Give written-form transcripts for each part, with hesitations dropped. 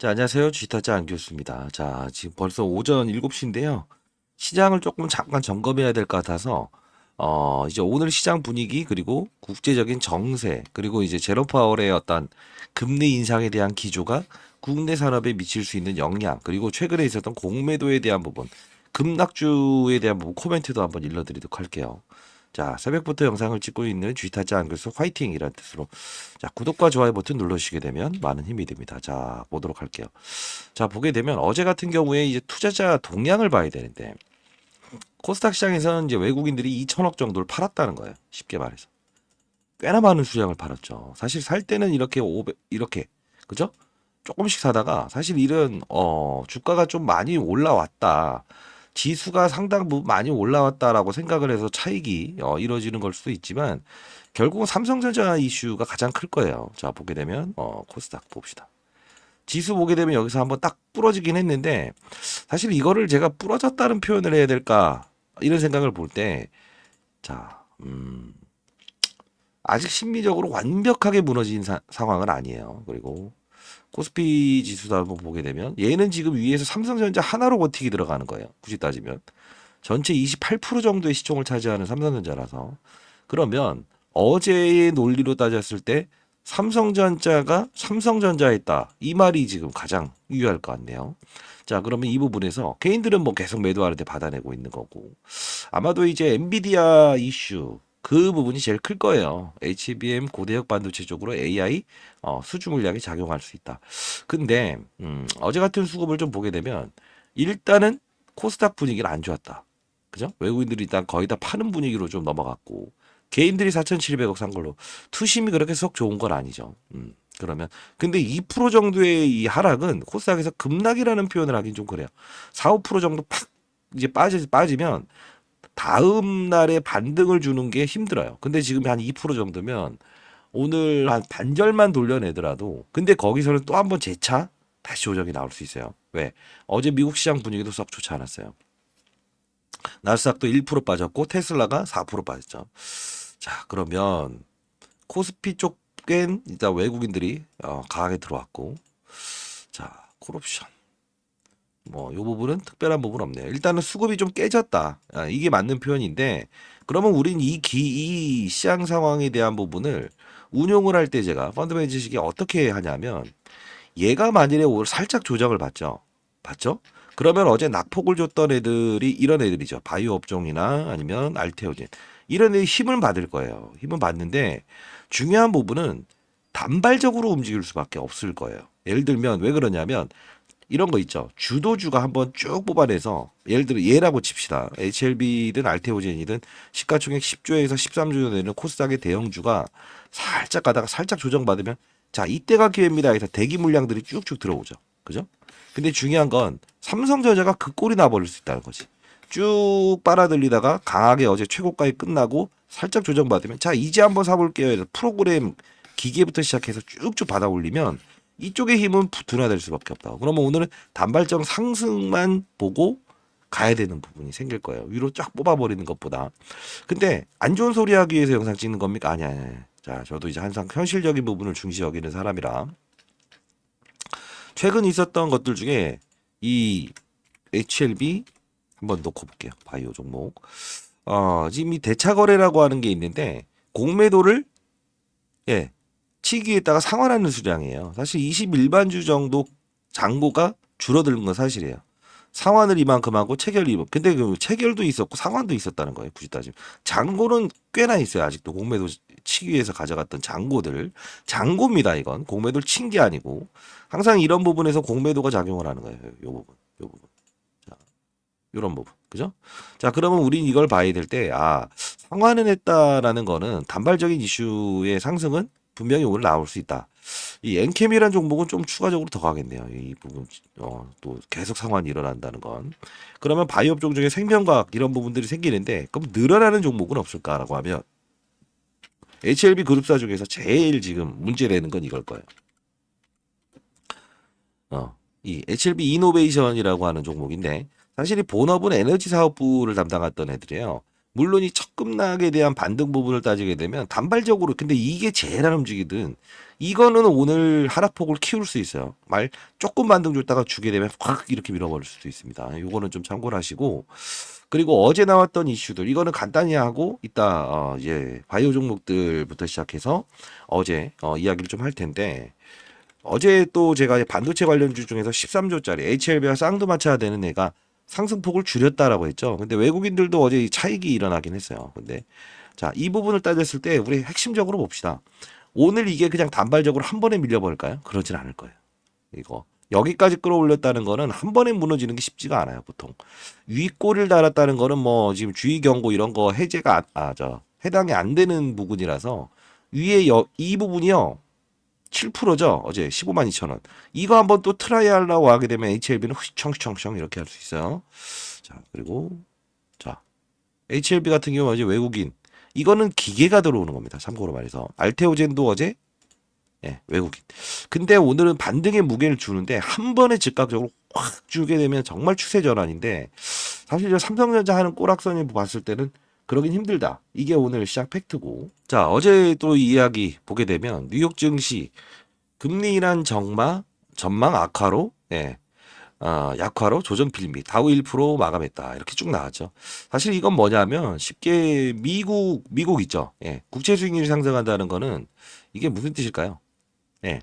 자, 안녕하세요. 쥐타짜 안교수입니다. 자, 지금 벌써 오전 7시인데요. 시장을 조금 잠깐 점검해야 될 것 같아서, 이제 오늘 시장 분위기, 그리고 국제적인 정세, 그리고 이제 제로 파월의 어떤 금리 인상에 대한 기조가 국내 산업에 미칠 수 있는 영향, 그리고 최근에 있었던 공매도에 대한 부분, 급락주에 대한 부분 코멘트도 한번 일러드리도록 할게요. 자, 새벽부터 영상을 찍고 있는 쥐타짜 안교수 화이팅이라는 뜻으로, 자, 구독과 좋아요 버튼 눌러주시게 되면 많은 힘이 됩니다. 자, 보도록 할게요. 자, 보게 되면 어제 같은 경우에 이제 투자자 동향을 봐야 되는데 코스닥 시장에서는 이제 외국인들이 2천억 정도를 팔았다는 거예요. 쉽게 말해서. 꽤나 많은 수량을 팔았죠. 사실 살 때는 이렇게 500 이렇게 그죠? 조금씩 사다가 사실 이런 주가가 좀 많이 올라왔다. 지수가 상당 부분 많이 올라왔다라고 생각을 해서 차익이 이루어지는 걸 수도 있지만 결국은 삼성전자 이슈가 가장 클 거예요. 자, 보게 되면 코스닥 봅시다. 지수 보게 되면 여기서 한번 딱 부러지긴 했는데 사실 이거를 제가 부러졌다는 표현을 해야 될까 이런 생각을 볼 때 자, 아직 심리적으로 완벽하게 무너진 상황은 아니에요. 그리고 코스피 지수도 한번 보게 되면 얘는 지금 위에서 삼성전자 하나로 버티기 들어가는 거예요. 굳이 따지면 전체 28% 정도의 시총을 차지하는 삼성전자라서 그러면 어제의 논리로 따졌을 때 삼성전자가 삼성전자했다. 이 말이 지금 가장 유효할 것 같네요. 자, 그러면 이 부분에서 개인들은 뭐 계속 매도하는데 받아내고 있는 거고 아마도 이제 엔비디아 이슈 그 부분이 제일 클 거예요. HBM 고대역 반도체 쪽으로 AI 수주 물량이 작용할 수 있다. 근데 어제 같은 수급을 좀 보게 되면 일단은 코스닥 분위기는 안 좋았다. 그죠? 외국인들이 일단 거의 다 파는 분위기로 좀 넘어갔고 개인들이 4,700억 산 걸로 투심이 그렇게 썩 좋은 건 아니죠. 그러면 근데 2% 정도의 이 하락은 코스닥에서 급락이라는 표현을 하긴 좀 그래요. 4, 5% 정도 팍 이제 빠지면 다음 날에 반등을 주는 게 힘들어요. 근데 지금 한 2% 정도면 오늘 한 반절만 돌려내더라도 근데 거기서는 또 한번 재차 다시 조정이 나올 수 있어요. 왜? 어제 미국 시장 분위기도 썩 좋지 않았어요. 나스닥도 1% 빠졌고 테슬라가 4% 빠졌죠. 자, 그러면 코스피 쪽엔 일단 외국인들이 강하게 들어왔고 자, 콜옵션 뭐 이 부분은 특별한 부분 없네요. 일단은 수급이 좀 깨졌다. 이게 맞는 표현인데 그러면 우린 이 시장 상황에 대한 부분을 운용을 할 때 제가 펀드 매니저식이 어떻게 하냐면 얘가 만일에 오늘 살짝 조정을 받죠. 봤죠? 그러면 어제 낙폭을 줬던 애들이 이런 애들이죠. 바이오 업종이나 아니면 알테오젠. 이런 애들이 힘을 받을 거예요. 힘을 받는데 중요한 부분은 단발적으로 움직일 수밖에 없을 거예요. 예를 들면 왜 그러냐면 이런 거 있죠. 주도주가 한번 쭉 뽑아내서 예를 들어 얘라고 칩시다. HLB든 알테오젠이든 시가총액 10조에서 13조 되는 코스닥의 대형주가 살짝 가다가 살짝 조정받으면 자 이때가 기회입니다 해서 대기 물량들이 쭉쭉 들어오죠. 그죠? 근데 중요한 건 삼성전자가 그 꼴이 나버릴 수 있다는 거지. 쭉 빨아들이다가 강하게 어제 최고가에 끝나고 살짝 조정받으면 자 이제 한번 사볼게요 해서 프로그램 기계부터 시작해서 쭉쭉 받아 올리면 이쪽의 힘은 둔화될 수밖에 없다. 그러면 오늘은 단발적 상승만 보고 가야 되는 부분이 생길 거예요. 위로 쫙 뽑아버리는 것보다. 근데 안 좋은 소리 하기 위해서 영상 찍는 겁니까? 아니야. 아니야. 자, 저도 이제 항상 현실적인 부분을 중시 여기는 사람이라 최근 있었던 것들 중에 이 HLB 한번 놓고 볼게요. 바이오 종목. 지금 이 대차 거래라고 하는 게 있는데 공매도를 예, 치기에다가 상환하는 수량이에요. 사실 21만주 정도 잔고가 줄어드는 건 사실이에요. 상환을 이만큼 하고 체결 이만큼. 근데 그 체결도 있었고 상환도 있었다는 거예요. 굳이 따지면. 잔고는 꽤나 있어요. 아직도 공매도 치기 위해서 가져갔던 잔고들. 잔고입니다. 이건 공매도를 친 게 아니고 항상 이런 부분에서 공매도가 작용을 하는 거예요. 요 부분, 요 부분. 자, 요런 부분. 그죠? 자, 그러면 우린 이걸 봐야 될 때, 상환을 했다라는 거는 단발적인 이슈의 상승은 분명히 오늘 나올 수 있다. 이 엔캠이란 종목은 좀 추가적으로 더 가겠네요. 이 부분, 또 계속 상환이 일어난다는 건. 그러면 바이오 업종 중에 생명과학 이런 부분들이 생기는데, 그럼 늘어나는 종목은 없을까라고 하면, HLB 그룹사 중에서 제일 지금 문제되는 건 이걸 거예요. 이 HLB 이노베이션이라고 하는 종목인데 사실 이 본업은 에너지 사업부를 담당했던 애들이에요. 물론 이 첫 급락에 대한 반등 부분을 따지게 되면 단발적으로 근데 이게 제일 안 움직이든 이거는 오늘 하락폭을 키울 수 있어요. 말 조금 반등 줬다가 주게 되면 확 이렇게 밀어버릴 수도 있습니다. 요거는 좀 참고를 하시고 그리고 어제 나왔던 이슈들 이거는 간단히 하고 이따 이제 바이오 종목들부터 시작해서 어제 이야기를 좀 할 텐데 어제 또 제가 반도체 관련주 중에서 13조짜리 HLB와 쌍두마차가 되는 애가 상승폭을 줄였다라고 했죠. 근데 외국인들도 어제 이 차익이 일어나긴 했어요. 근데 자, 이 부분을 따졌을 때 우리 핵심적으로 봅시다. 오늘 이게 그냥 단발적으로 한 번에 밀려버릴까요? 그러진 않을 거예요. 이거 여기까지 끌어올렸다는 거는 한 번에 무너지는 게 쉽지가 않아요, 보통. 윗골을 달았다는 거는 뭐 지금 주의 경고 이런 거 해제가 해당이 안 되는 부분이라서 위에 이 부분이요. 7%죠. 어제 15만 2천 원. 이거 한번 또 트라이 하려고 하게 되면 HLB는 휘청휘청휘청 이렇게 할 수 있어요. 자, 그리고 자, HLB 같은 경우 어제 외국인 이거는 기계가 들어오는 겁니다. 참고로 말해서 알테오젠도 어제 외국인. 근데 오늘은 반등의 무게를 주는데 한 번에 즉각적으로 확 주게 되면 정말 추세 전환인데 사실 저 삼성전자 하는 꼬락선이 봤을 때는 그러긴 힘들다. 이게 오늘 시작 팩트고. 자, 어제 또 이야기 보게 되면 뉴욕 증시 금리 인하 전망 악화로 약화로 조정 빌미 다우 1% 마감했다. 이렇게 쭉 나왔죠. 사실 이건 뭐냐면 쉽게 미국 있죠. 국채 수익률이 상승한다는 거는 이게 무슨 뜻일까요? 예.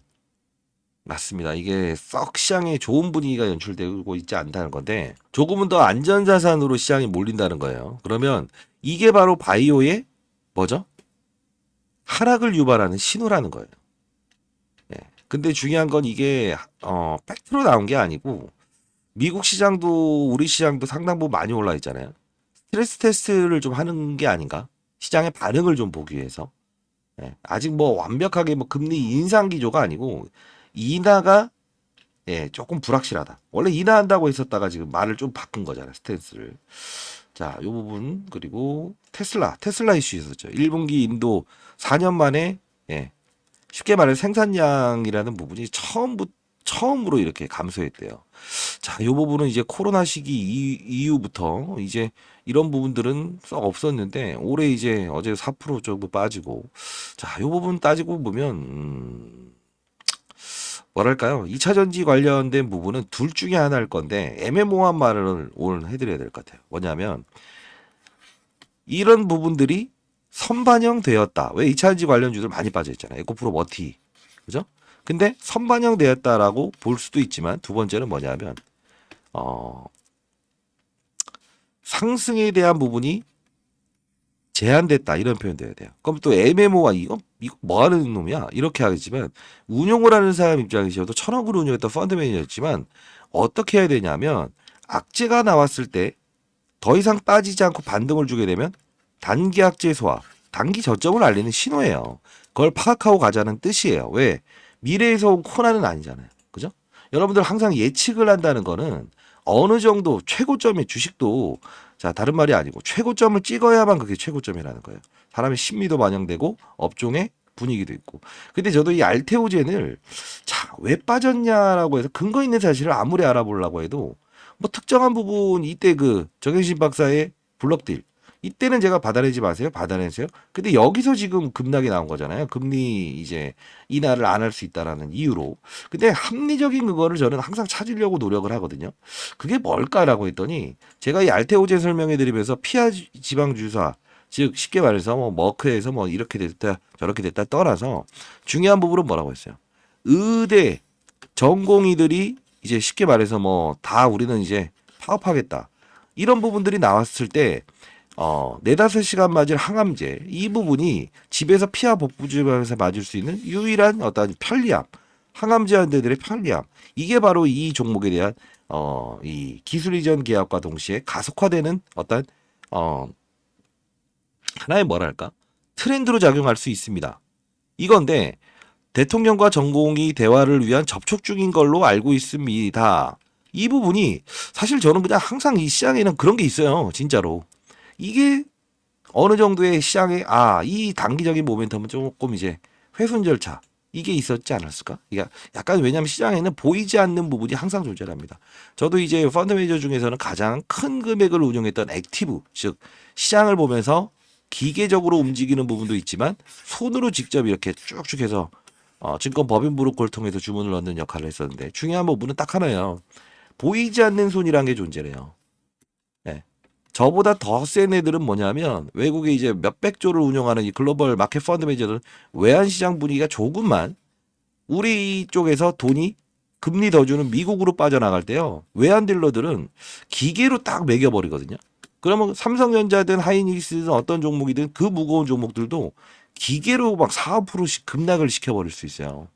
맞습니다. 이게 썩 시장에 좋은 분위기가 연출되고 있지 않다는 건데 조금은 더 안전자산으로 시장이 몰린다는 거예요. 그러면 이게 바로 바이오의 뭐죠? 하락을 유발하는 신호라는 거예요. 예. 근데 중요한 건 이게 팩트로 나온 게 아니고 미국 시장도 우리 시장도 상당 부분 많이 올라 있잖아요. 스트레스 테스트를 좀 하는 게 아닌가? 시장의 반응을 좀 보기 위해서. 아직 뭐 완벽하게 뭐 금리 인상 기조가 아니고 인하가 조금 불확실하다. 원래 인하한다고 했었다가 지금 말을 좀 바꾼 거잖아요. 스탠스를. 자, 요 부분 그리고 테슬라 이슈 있었죠. 1분기 인도 4년 만에 쉽게 말해 생산량이라는 부분이 처음으로 이렇게 감소했대요. 자, 요 부분은 이제 코로나 시기 이후부터 이제 이런 부분들은 썩 없었는데 올해 이제 어제 4% 정도 빠지고 자, 요 부분 따지고 보면 뭐랄까요? 2차 전지 관련된 부분은 둘 중에 하나일 건데 애매모호한 말을 오늘 해드려야 될 것 같아요. 뭐냐면 이런 부분들이 선반영되었다. 왜 2차 전지 관련주들 많이 빠져 있잖아요. 에코프로 머티. 그죠? 근데 선반영되었다라고 볼 수도 있지만 두 번째는 뭐냐면 상승에 대한 부분이 제한됐다 이런 표현 돼야 돼요. 그럼 또 애매모호한 이거 뭐 하는 놈이야? 이렇게 하겠지만 운용을 하는 사람 입장에서도 1,000억을 운용했던 펀드 매니저였지만 어떻게 해야 되냐면 악재가 나왔을 때 더 이상 빠지지 않고 반등을 주게 되면 단기 악재 소화, 단기 저점을 알리는 신호예요. 그걸 파악하고 가자는 뜻이에요. 왜? 미래에서 온 코난은 아니잖아요. 그죠? 여러분들 항상 예측을 한다는 거는 어느 정도 최고점의 주식도 자, 다른 말이 아니고 최고점을 찍어야만 그게 최고점이라는 거예요. 사람의 심리도 반영되고 업종의 분위기도 있고. 근데 저도 이 알테오젠을 자, 왜 빠졌냐라고 해서 근거 있는 사실을 아무리 알아보려고 해도 뭐 특정한 부분 이때 그 정현신 박사의 블럭딜 이때는 제가 받아내지 마세요. 받아내세요. 근데 여기서 지금 급락이 나온 거잖아요. 금리 이제 인하를 안 할 수 있다라는 이유로. 근데 합리적인 그거를 저는 항상 찾으려고 노력을 하거든요. 그게 뭘까라고 했더니 제가 이 알테오젠 설명해 드리면서 피하 지방 주사 즉 쉽게 말해서 뭐 머크에서 뭐 이렇게 됐다 저렇게 됐다 떠나서 중요한 부분은 뭐라고 했어요. 의대 전공의들이 이제 쉽게 말해서 뭐 다 우리는 이제 파업하겠다. 이런 부분들이 나왔을 때 4-5시간 맞을 항암제 이 부분이 집에서 피하 복부주변에서 맞을 수 있는 유일한 어떤 편리함 항암제 환자들의 편리함 이게 바로 이 종목에 대한 이 기술 이전 계약과 동시에 가속화되는 어떤 하나의 뭐랄까 트렌드로 작용할 수 있습니다. 이건데 대통령과 전공이 대화를 위한 접촉 중인 걸로 알고 있습니다. 이 부분이 사실 저는 그냥 항상 이 시장에는 그런 게 있어요. 진짜로. 이게 어느 정도의 시장에 이 단기적인 모멘텀은 조금 이제 회순 절차 이게 있었지 않았을까? 이게 약간 왜냐하면 시장에는 보이지 않는 부분이 항상 존재합니다. 저도 이제 펀드 매니저 중에서는 가장 큰 금액을 운용했던 액티브, 즉 시장을 보면서 기계적으로 움직이는 부분도 있지만 손으로 직접 이렇게 쭉쭉 해서 증권 법인 브로커를 통해서 주문을 넣는 역할을 했었는데 중요한 부분은 딱 하나예요. 보이지 않는 손이란 게 존재래요. 예. 저보다 더 센 애들은 뭐냐면 외국에 이제 몇백 조를 운영하는 이 글로벌 마켓 펀드 매니저들은 외환 시장 분위기가 조금만 우리 쪽에서 돈이 금리 더 주는 미국으로 빠져나갈 때요. 외환 딜러들은 기계로 딱 매겨버리거든요. 그러면 삼성전자든 하이닉스든 어떤 종목이든 그 무거운 종목들도 기계로 막 4, 5%씩 급락을 시켜버릴 수 있어요.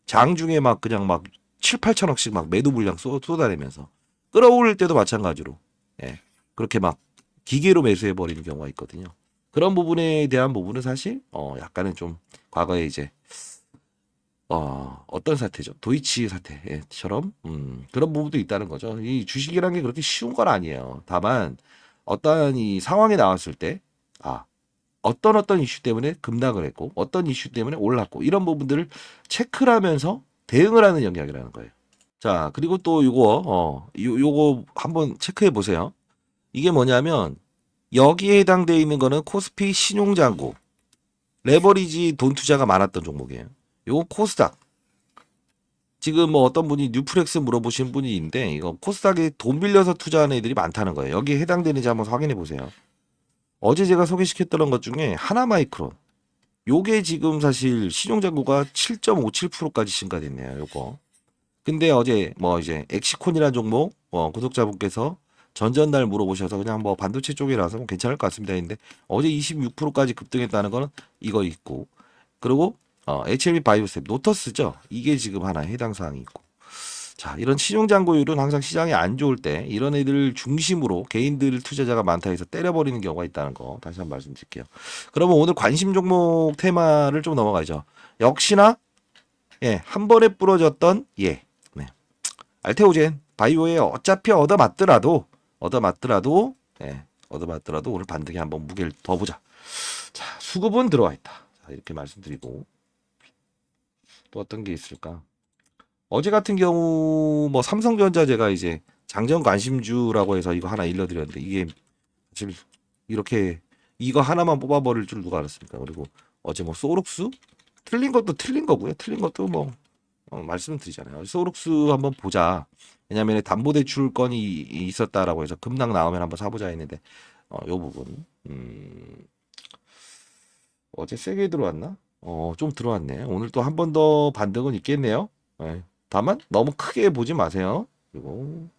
장중에 막 그냥 막 7, 8천억씩 막 매도 물량 쏟아내면서 끌어올릴 때도 마찬가지로 예. 그렇게 막 기계로 매수해 버리는 경우가 있거든요. 그런 부분에 대한 부분은 사실 약간은 좀 과거에 이제 어떤 사태죠? 도이치 사태처럼 그런 부분도 있다는 거죠. 이 주식이라는 게 그렇게 쉬운 건 아니에요. 다만 어떠한 이 상황이 나왔을 때 어떤 이슈 때문에 급락을 했고 어떤 이슈 때문에 올랐고 이런 부분들을 체크를 하면서 대응을 하는 영역이라는 거예요. 자, 그리고 또 요거 한번 체크해 보세요. 이게 뭐냐면 여기에 해당되어 있는 거는 코스피 신용장고 레버리지 돈 투자가 많았던 종목이에요. 요거 코스닥 지금 뭐 어떤 분이 뉴프렉스 물어보신 분이 있는데 이거 코스닥에 돈 빌려서 투자하는 애들이 많다는 거예요. 여기에 해당되는지 한번 확인해 보세요. 어제 제가 소개시켰던 것 중에 하나마이크론 요게 지금 사실 신용잔고가 7.57%까지 증가됐네요. 요거. 근데 어제 뭐 이제 엑시콘이라는 종목 구독자분께서 전전날 물어보셔서 그냥 뭐 반도체 쪽이라서 뭐 괜찮을 것 같습니다 했는데 어제 26%까지 급등했다는 거는 이거 있고 그리고 HLB 바이오셉 노터스죠. 이게 지금 하나 해당 사항이 있고. 자, 이런 신용잔고율은 항상 시장이 안 좋을 때 이런 애들 중심으로 개인들 투자자가 많다 해서 때려버리는 경우가 있다는 거 다시 한번 말씀드릴게요. 그러면 오늘 관심 종목 테마를 좀 넘어가죠. 역시나 한 번에 부러졌던 네. 알테오젠 바이오에 어차피 얻어맞더라도 오늘 반등에 한번 무게를 더 보자. 자, 수급은 들어와 있다. 자, 이렇게 말씀드리고 또 어떤 게 있을까? 어제 같은 경우 뭐 삼성전자 제가 이제 장전 관심주라고 해서 이거 하나 일러드렸는데 이게 지금 이렇게 이거 하나만 뽑아버릴 줄 누가 알았습니까? 그리고 어제 뭐 소록스 틀린 것도 틀린 거고요. 틀린 것도 뭐 말씀드리잖아요. 소록스 한번 보자. 왜냐하면 담보대출 건이 있었다라고 해서 급락 나오면 한번 사보자 했는데 요 부분 어제 세게 들어왔나? 좀 들어왔네. 오늘 또 한 번 더 반등은 있겠네요. 예. 다만 너무 크게 보지 마세요. 그리고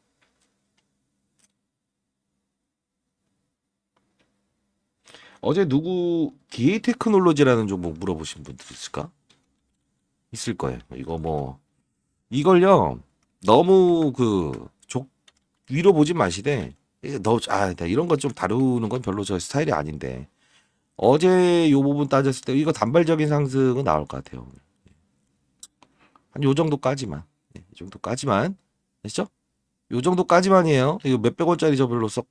어제 누구 DA 테크놀로지라는 종목 물어보신 분들 있을까? 있을 거예요. 이거 뭐 이걸요 너무 위로 보지 마시되 나 이런 거 좀 다루는 건 별로 저 스타일이 아닌데 어제 요 부분 따졌을 때 이거 단발적인 상승은 나올 것 같아요. 한 요 정도까지만 이 정도까지만 아시죠? 요 정도까지만이에요. 이거 몇백 원짜리 저 별로 썩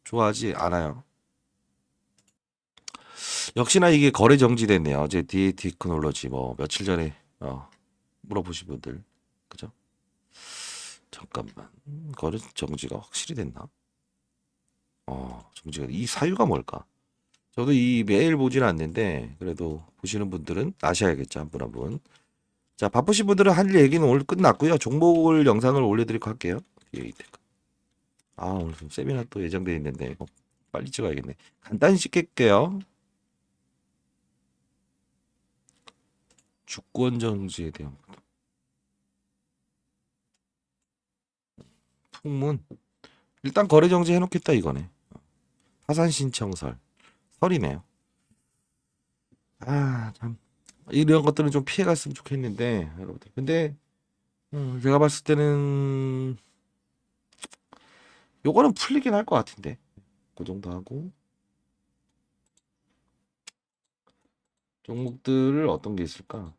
좋아하지 않아요. 역시나 이게 거래 정지됐네요. 어제 DA 테크놀로지 뭐 며칠 전에 물어보신 분들 그죠? 잠깐만 거래 정지가 확실히 됐나? 정지가 이 사유가 뭘까? 저도 이 매일 보진 않는데 그래도 보시는 분들은 아셔야겠죠 한 분 한 분. 자 바쁘신 분들은 할 얘기는 오늘 끝났고요. 종목을 영상을 올려드리고 할게요. DA 테크. 오늘 좀 세미나 또 예정돼 있는데 이거 빨리 찍어야겠네. 간단히 찍을게요. 주권 정지에 대한 풍문. 일단 거래 정지 해놓겠다 이거네. 파산 신청설. 설이네요. 참. 이런 것들은 좀 피해갔으면 좋겠는데 여러분들. 근데 제가 봤을 때는 요거는 풀리긴 할 것 같은데. 그 정도 하고 종목들을 어떤 게 있을까?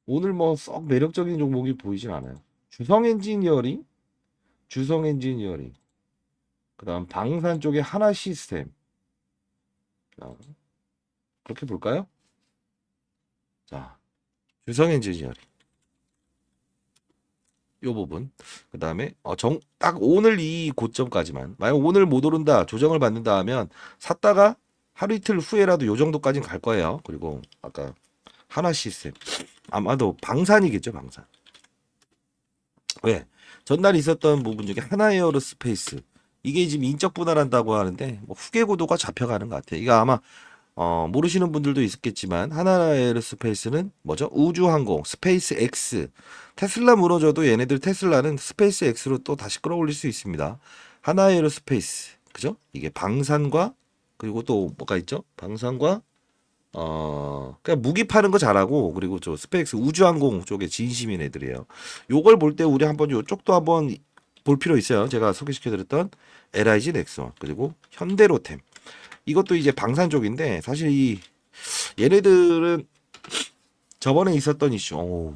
오늘 뭐 썩 매력적인 종목이 보이진 않아요. 주성 엔지니어링, 주성 엔지니어링. 그다음 방산 쪽에 하나 시스템. 자, 그렇게 볼까요? 자, 주성 엔지니어링 요 부분. 그다음에 딱 오늘 이 고점까지만. 만약 오늘 못 오른다, 조정을 받는다 하면 샀다가 하루 이틀 후에라도 요 정도까지는 갈 거예요. 그리고 아까 하나 시스템 아마도 방산이겠죠, 방산. 왜? 전날 있었던 부분 중에 하나 에어로스페이스 이게 지금 인적 분할한다고 하는데 뭐 후계 구도가 잡혀가는 것 같아요. 이거 아마 모르시는 분들도 있겠지만 하나 에어로스페이스는 뭐죠? 우주항공 스페이스 X. 테슬라 무너져도 얘네들 테슬라는 스페이스 X로 또 다시 끌어올릴 수 있습니다. 하나 에어로스페이스 그죠? 이게 방산과 그리고 또 뭐가 있죠? 방산과 그냥 무기 파는 거 잘하고 그리고 저 스페이스 우주항공 쪽에 진심인 애들이에요. 요걸 볼 때 우리 한번 요쪽도 한번 볼 필요 있어요. 제가 소개시켜드렸던 LIG 넥스원 그리고 현대로템 이것도 이제 방산 쪽인데 사실 이 얘네들은 저번에 있었던 이슈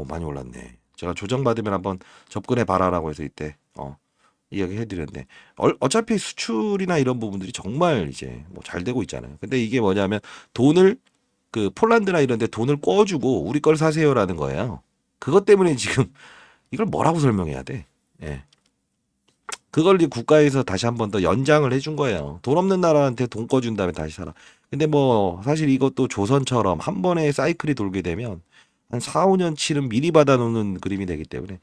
많이 올랐네. 제가 조정받으면 한번 접근해 봐라라고 해서 이때 이야기 해드렸는데 어차피 수출이나 이런 부분들이 정말 이제 뭐 잘 되고 있잖아요. 근데 이게 뭐냐면 돈을 그 폴란드나 이런 데 돈을 꿔주고 우리 걸 사세요라는 거예요. 그것 때문에 지금 이걸 뭐라고 설명해야 돼? 예. 그걸 이 국가에서 다시 한 번 더 연장을 해준 거예요. 돈 없는 나라한테 돈 꿔준 다음에 다시 사라. 근데 뭐 사실 이것도 조선처럼 한 번에 사이클이 돌게 되면 한 4, 5년치는 미리 받아놓는 그림이 되기 때문에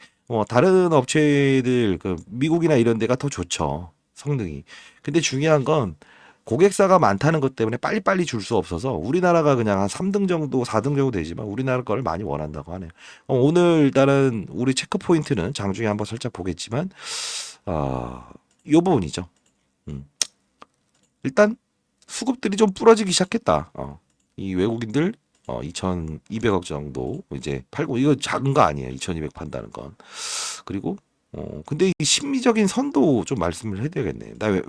다른 업체들 그 미국이나 이런 데가 더 좋죠. 성능이. 근데 중요한 건 고객사가 많다는 것 때문에 빨리빨리 줄 수 없어서 우리나라가 그냥 한 3등 정도, 4등 정도 되지만 우리나라 거를 많이 원한다고 하네요. 오늘 일단은 우리 체크 포인트는 장중에 한번 살짝 보겠지만 요 부분이죠. 음. 일단 수급들이 좀 부러지기 시작했다. 이 외국인들 2,200억 정도 이제 팔고 이거 작은 거 아니에요. 2,200 판다는 건. 그리고 근데 이 심리적인 선도 좀 말씀을 해드려야겠네. 나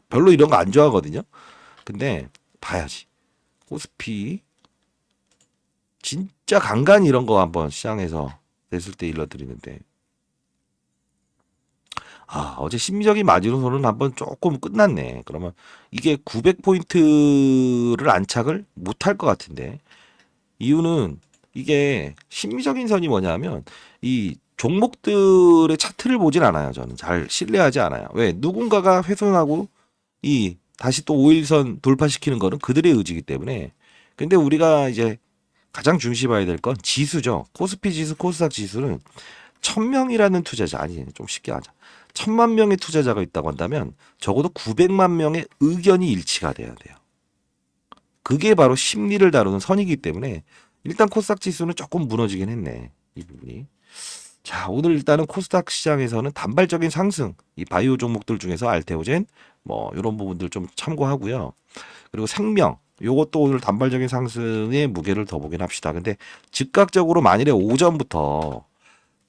별로 이런 거 안 좋아하거든요. 근데 봐야지. 코스피 진짜 간간히 이런 거 한번 시장에서 됐을 때 일러드리는데 어제 심리적인 마지노선은 한번 조금 끝났네. 그러면 이게 900포인트를 안착을 못할 것 같은데 이유는 이게 심리적인 선이 뭐냐면 이 종목들의 차트를 보진 않아요. 저는 잘 신뢰하지 않아요. 왜? 누군가가 훼손하고 이 다시 또 5일선 돌파시키는 거는 그들의 의지이기 때문에. 근데 우리가 이제 가장 중시 봐야 될 건 지수죠. 코스피 지수, 코스닥 지수는 1,000명이라는 투자자 아니 좀 쉽게 하자. 1,000만 명의 투자자가 있다고 한다면 적어도 900만 명의 의견이 일치가 돼야 돼요. 그게 바로 심리를 다루는 선이기 때문에 일단 코스닥 지수는 조금 무너지긴 했네. 이 부분이. 자, 오늘 일단은 코스닥 시장에서는 단발적인 상승, 이 바이오 종목들 중에서 알테오젠 뭐 이런 부분들 좀 참고하고요. 그리고 생명 요것도 오늘 단발적인 상승의 무게를 더 보긴 합시다. 근데 즉각적으로 만일에 오전부터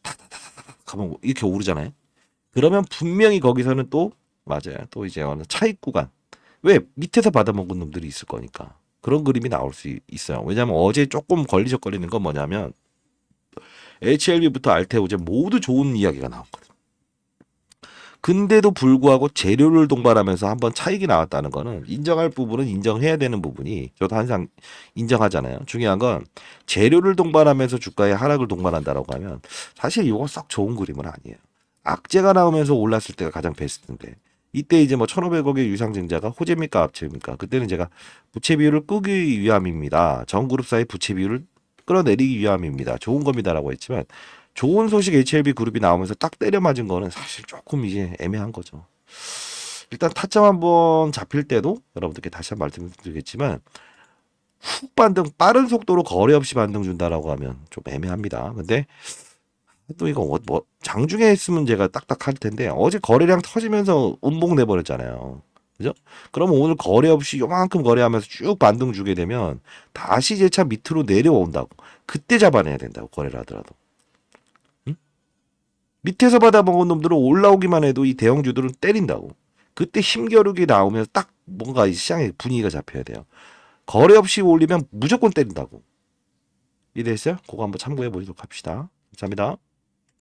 탁탁탁탁 가면 이렇게 오르잖아요. 그러면 분명히 거기서는 또 맞아요. 또 이제 어느 차익 구간. 왜 밑에서 받아먹은 놈들이 있을 거니까. 그런 그림이 나올 수 있어요. 왜냐하면 어제 조금 걸리적거리는 건 뭐냐면 HLB부터 알테오젠 모두 좋은 이야기가 나왔거든. 근데도 불구하고 재료를 동반하면서 한번 차익이 나왔다는 거는 인정할 부분은 인정해야 되는 부분이 저도 항상 인정하잖아요. 중요한 건 재료를 동반하면서 주가의 하락을 동반한다라고 하면 사실 이거 썩 좋은 그림은 아니에요. 악재가 나오면서 올랐을 때가 가장 베스트인데 이때 이제 뭐 1,500억의 유상증자가 호재입니까 압체입니까? 그때는 제가 부채 비율을 끄기 위함입니다. 전 그룹사의 부채 비율을 끌어내리기 위함입니다. 좋은 겁니다라고 했지만 좋은 소식 HLB 그룹이 나오면서 딱 때려 맞은 거는 사실 조금 이제 애매한 거죠. 일단 타점 한번 잡힐 때도 여러분들께 다시 한번 말씀드리겠지만 훅 반등 빠른 속도로 거래 없이 반등 준다라고 하면 좀 애매합니다. 근데 또 이거 뭐 장중에 했으면 제가 딱딱할 텐데 어제 거래량 터지면서 운봉 내버렸잖아요. 그죠? 그러면 오늘 거래 없이 요만큼 거래하면서 쭉 반등 주게 되면 다시 재차 밑으로 내려온다고. 그때 잡아내야 된다고 거래를 하더라도. 응? 밑에서 받아먹은 놈들은 올라오기만 해도 이 대형주들은 때린다고. 그때 힘겨루기 나오면 딱 뭔가 이 시장의 분위기가 잡혀야 돼요. 거래 없이 올리면 무조건 때린다고. 이해됐어요? 그거 한번 참고해 보도록 합시다. 감사합니다.